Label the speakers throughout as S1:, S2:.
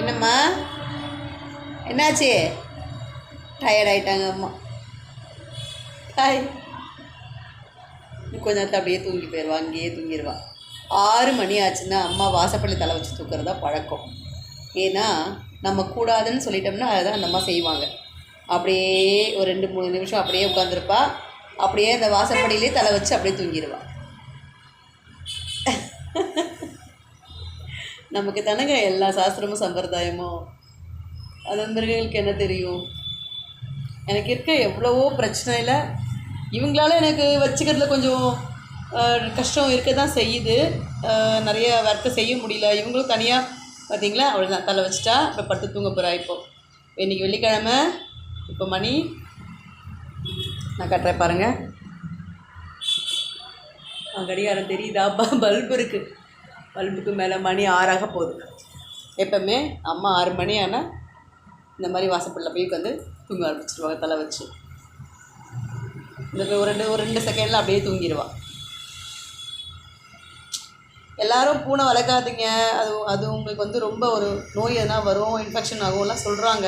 S1: என்னம்மா என்னாச்சு? டயர்ட் ஆகிட்டாங்க அம்மா. ஹாய். கொஞ்ச நேரத்தில் அப்படியே தூங்கி போயிடுவா, அங்கேயே தூங்கிடுவா. 6 மணி ஆச்சுன்னா அம்மா வாசப்பள்ளி தலை வச்சு தூக்குறதா பழக்கம். ஏன்னா நம்ம கூடாதுன்னு சொல்லிட்டோம்னா அதுதான் அந்த அம்மா செய்வாங்க. அப்படியே ஒரு 2-3 நிமிஷம் அப்படியே உட்காந்துருப்பா. அப்படியே அந்த வாசப்படியிலே தலை வச்சு அப்படியே தூங்கிடுவா. நமக்கு தானங்க எல்லா சாஸ்திரமும் சம்பிரதாயமும். அது மிருகங்களுக்கு என்ன தெரியும்? எனக்கு இருக்க எவ்வளவோ பிரச்சனையில் இவங்களால எனக்கு வச்சுக்கிறதுல கொஞ்சம் கஷ்டம் இருக்க தான் செய்யுது. நிறைய ஒர்க்கை செய்ய முடியல. இவங்களும் தனியாக பார்த்தீங்களா, அவ்வளோதான் தலை வச்சுட்டா இப்போ படுத்து தூங்க போகிறா. இப்போது இன்றைக்கி வெள்ளிக்கிழமை. இப்போ மணி நான் கட்டுறேன் பாருங்கள். கடிகாரம் தெரியுதா? பல்பு இருக்குது. பல்புக்கு மேலே மணி 6 போகுது. எப்போவுமே அம்மா 6 மணி ஆனால் இந்த மாதிரி வாசப்படியில் போய் உட்காந்து தூங்க ஆரம்பிச்சிடுவாங்க தலை வச்சு. இந்த ஒரு 2 செகண்டில் அப்படியே தூங்கிடுவாள். எல்லோரும் பூனை வளர்க்காதீங்க, அது உங்களுக்கு வந்து ரொம்ப ஒரு நோய் எதனா வரும், இன்ஃபெக்ஷன் ஆகும்லாம் சொல்கிறாங்க.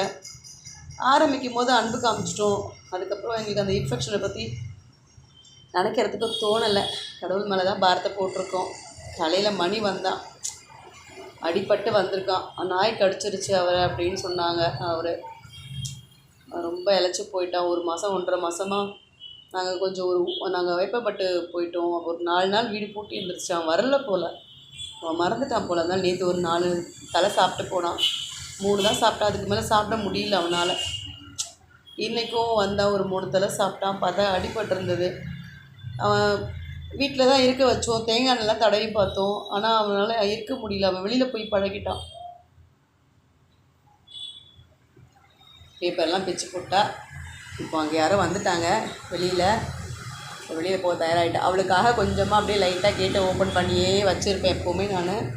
S1: ஆரம்பிக்கும் போது அன்பு காமிச்சிட்டோம். அதுக்கப்புறம் எங்களுக்கு அந்த இன்ஃபெக்ஷனை பற்றி நினைக்கிறதுக்கு தோணலை. கடவுள் மேலே தான் பாரத்தை போட்டிருக்கோம். காலையில் மணி வந்தான், அடிபட்டு வந்திருக்கான். நாய் கடிச்சிருச்சு அவரை அப்படின்னு சொன்னாங்க. அவர் ரொம்ப இழைச்சி போயிட்டான். 1 மாதம் 1.5 மாதமாக நாங்கள் கொஞ்சம் நாங்கள் வைப்பப்பட்டு போயிட்டோம். ஒரு 4 நாள் வீடு பூட்டி இருந்துருச்சு. அவன் வரல போல், அவன் மறந்துட்டான் போல். அதனால் நேற்று ஒரு 4 தலை சாப்பிட்டு போனான். 3 தான் சாப்பிட்டான், அதுக்கு மேலே சாப்பிட முடியல அவனால். இன்றைக்கும் வந்தான், ஒரு 3 தலை சாப்பிட்டான். பார்த்தா அடிபட்டிருந்தது. அவன் வீட்டில் தான் இருக்க வச்சோம், தேங்காய் எண்ணெய்லாம் தடவி பார்த்தோம். ஆனால் அவனால் இருக்க முடியல. அவன் வெளியில் போய் பழகிட்டான். பேப்பர்லாம் பிச்சு போட்டா. இப்போ அங்கே யாரோ வந்துட்டாங்க வெளியில் போக தயாராகிட்டேன். அவளுக்காக கொஞ்சமாக அப்படியே லைட்டாக கேட்டை ஓப்பன் பண்ணியே வச்சுருப்பேன் எப்போவுமே. நான்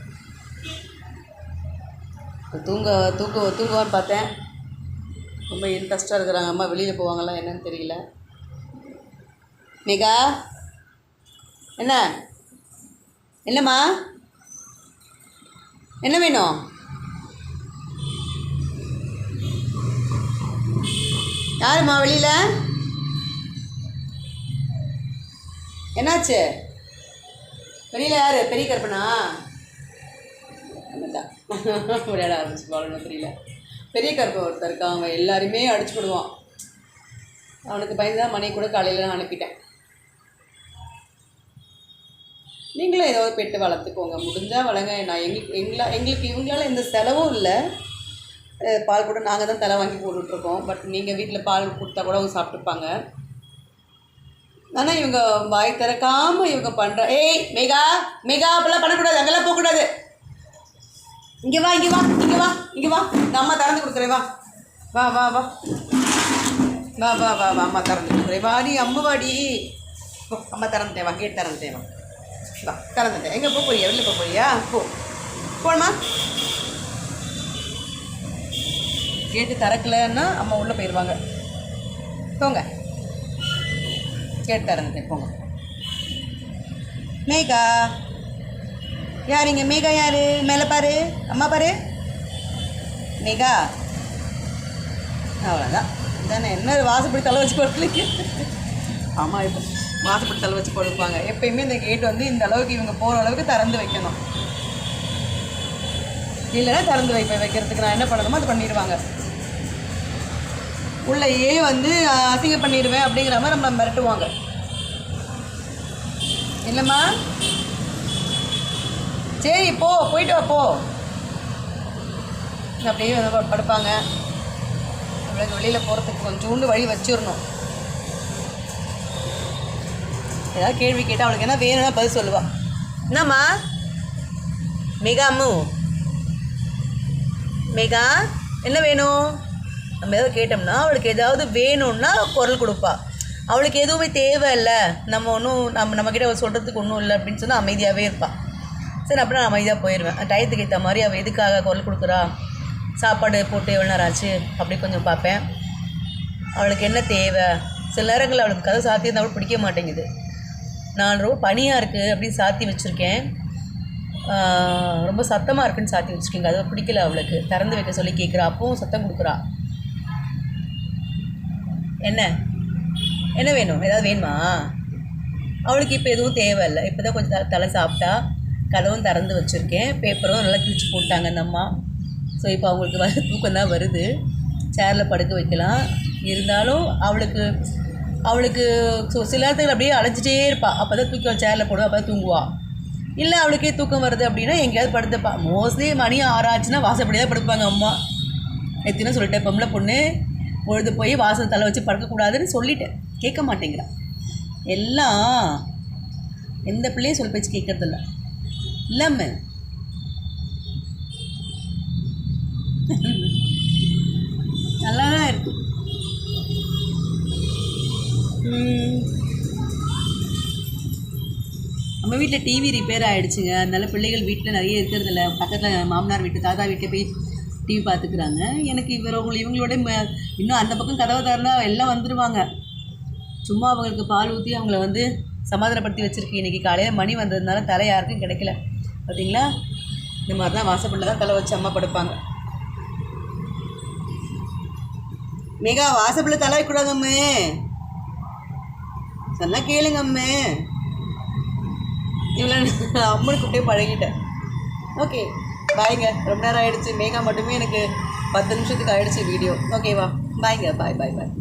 S1: தூங்குவான்னு பார்த்தேன். ரொம்ப இன்ட்ரெஸ்ட்டாக இருக்கிறாங்க. அம்மா வெளியில் போவாங்களாம் என்னன்னு தெரியல. மேகா என்னம்மா என்ன வேணும்? யாரும்மா வெளியில்? என்னாச்சு? வெளியில் யார்? பெரிய கருப்பனா? விளையாட ஆரம்பிச்சு போகணும். தெரியல. பெரிய கருப்பை ஒருத்தர் இருக்கான். அவன் எல்லாருமே அடிச்சு போடுவான். அவனுக்கு பயந்து தான் மணி கூட காலையில் நான் அனுப்பிட்டேன். நீங்களும் ஏதாவது பெட்டு வளர்த்துக்கோங்க, முடிஞ்சால் வளங்க. நான் எங்களுக்கு இவங்களால எந்த செலவும் இல்லை. பால் கூட நாங்கள் தான் தலை வாங்கி போட்டுட்ருக்கோம். பட் நீங்கள் வீட்டில் பால் கொடுத்தா கூட அவங்க சாப்பிட்டுப்பாங்க. ஆனால் இவங்க வாய் திறக்காமல் இவங்க பண்ணுற. ஏய் மேகா அப்பெல்லாம் பண்ணக்கூடாது, அங்கெல்லாம் போகக்கூடாது. இங்கே வா இந்த அம்மா திறந்து கொடுக்குறேன். வா அம்மா திறந்து கொடுக்குறேன். வா நீ அம்முவாடி. அம்மா திறந்துட்டேன், வா கேட் திறந்துட்டேன். வா திறந்துட்டேன். எங்கே போக போறியா? வெளியில் போக போறியா? போணுமா? கேட்டு திறக்கலைன்னா அம்மா உள்ளே போயிடுவாங்க. போங்க, கேட்டு திறந்துட்டேன், போங்க. மேகா யார்? இங்கே மேகா யார்? மேலே பாரு, அம்மா பாரு. மேகா அவ்வளோதான். தானே என்ன வாசப்படி தலை வச்சு படுக்கலைங்க. ஆமாம், இப்போ வாசப்படி தலை வச்சு படுப்பாங்க. எப்பயுமே இந்த கேட் வந்து இந்த அளவுக்கு இவங்க போகிற அளவுக்கு திறந்து வைக்கணும். இல்லைன்னா திறந்து வைக்கிறதுக்கு நான் என்ன பண்ணணுமோ அது பண்ணிடுவாங்க. உள்ளேயே வந்து அசிங்கம் பண்ணிடுவேன் அப்படிங்கிற மாதிரி நம்மளை மிரட்டுவாங்க. இல்லைம்மா? சரி போயிட்டு வா, போ. அப்படியே வந்து படுப்பாங்க. நம்மளுக்கு வெளியில் போகிறதுக்கு கொஞ்சோண்டு வழி வச்சிடணும். ஏதாவது கேள்வி கேட்டால் அவளுக்கு என்ன வேணும்னா பதில் சொல்லுவாள். என்னம்மா? மேகா என்ன வேணும்? நம்ம ஏதாவது கேட்டோம்னா அவளுக்கு ஏதாவது வேணும்னா குரல் கொடுப்பா. அவளுக்கு எதுவுமே தேவை இல்லை, நம்மக்கிட்ட சொல்கிறதுக்கு ஒன்றும் இல்லை அப்படின்னு சொன்னால் அமைதியாகவே இருப்பாள். சரி, அப்படின்னா நான் அமைதியாக போயிடுவேன். டயத்துக்கு ஏற்ற மாதிரி அவள் எதுக்காக குரல் கொடுக்குறா, சாப்பாடு போட்டு எவ்வளோ நேரம் ஆச்சு அப்படி கொஞ்சம் பார்ப்பேன். அவளுக்கு என்ன தேவை. சில நேரங்களில் அவளுக்கு கதை சாத்தி இருந்தால் அவளுக்கு பிடிக்க மாட்டேங்குது. நான் ரொம்ப பனியாக இருக்குது அப்படின்னு சாத்தி வச்சுருக்கேன். ரொம்ப சத்தமாக இருக்குன்னு சாத்தி வச்சுருக்கீங்க, அதை பிடிக்கல அவளுக்கு. திறந்து வைக்க சொல்லி கேட்குறா, அப்பவும் சத்தம் கொடுக்குறா. என்ன என்ன வேணும்? ஏதாவது வேணுமா? அவளுக்கு இப்போ எதுவும் தேவையில்லை. இப்போ தான் கொஞ்சம் தலை சாப்பிட்டா. கதவும் திறந்து வச்சுருக்கேன், பேப்பரும் நல்லா கிழிச்சு போட்டாங்க அந்த அம்மா. ஸோ இப்போ அவங்களுக்கு தூக்கம் தான் வருது. சேரில் படுக்க வைக்கலாம். இருந்தாலும் அவளுக்கு சில நேரத்தில் அப்படியே அழைச்சிட்டே இருப்பாள். அப்போ தான் தூக்கி சேரில் போடுவா, அப்போ தான் தூங்குவாள். இல்லை அவளுக்கே தூக்கம் வருது அப்படின்னா எங்கேயாவது படுத்துப்பா. மோஸ்ட்லி மணி 6 ஆச்சுன்னா வாசப்படி தான் படுப்பாங்க அம்மா. எத்தனை சொல்லிட்டேன், பொம்பளை பொண்ணு பொழுது போய் வாசல் தலை வச்சு படுக்கக்கூடாதுன்னு சொல்லிட்டேன். கேட்க மாட்டேங்கிறான். எல்லாம் எந்த பிள்ளையும் சொல்லி பேச்சு கேட்கறதில்ல. இல்லாமல் நல்லா தான் இருக்கு. நம்ம வீட்டில் டிவி ரிப்பேர் ஆகிடுச்சுங்க. அதனால பிள்ளைகள் வீட்டில் நிறைய இருக்கிறதில்ல. பக்கத்தில் மாமனார் வீட்டு தாத்தா வீட்டில் போய் டிவி பார்த்துக்குறாங்க. எனக்கு இவங்களோட இன்னும் அந்த பக்கம் கதவை திறந்தா எல்லாம் வந்துடுவாங்க. சும்மா அவங்களுக்கு பால் ஊற்றி அவங்கள சமாதானப்படுத்தி வச்சுருக்கேன். இன்றைக்கி காலையில் மணி வந்ததுனால தலை யாருக்கும் கிடைக்கல. பார்த்தீங்களா, இந்த மாதிரி தான் வாசப்படில் தான் தலை வச்சு அம்மா படுப்பாங்க. மேகா, வாசப்படில் தலை வைக்கூடாது அம்மே, சொன்னால் கேளுங்க அம்மே. இவ்வளோ அம்மனுக்கு அப்படியே பழகிட்டேன். ஓகே, பாய்ங்க. ரொம்ப நேரம் ஆகிடுச்சு. மேகா மட்டுமே எனக்கு 10 நிமிஷத்துக்கு ஆகிடுச்சு வீடியோ. ஓகேவா, பாய்ங்க. பாய் பாய் பாய்.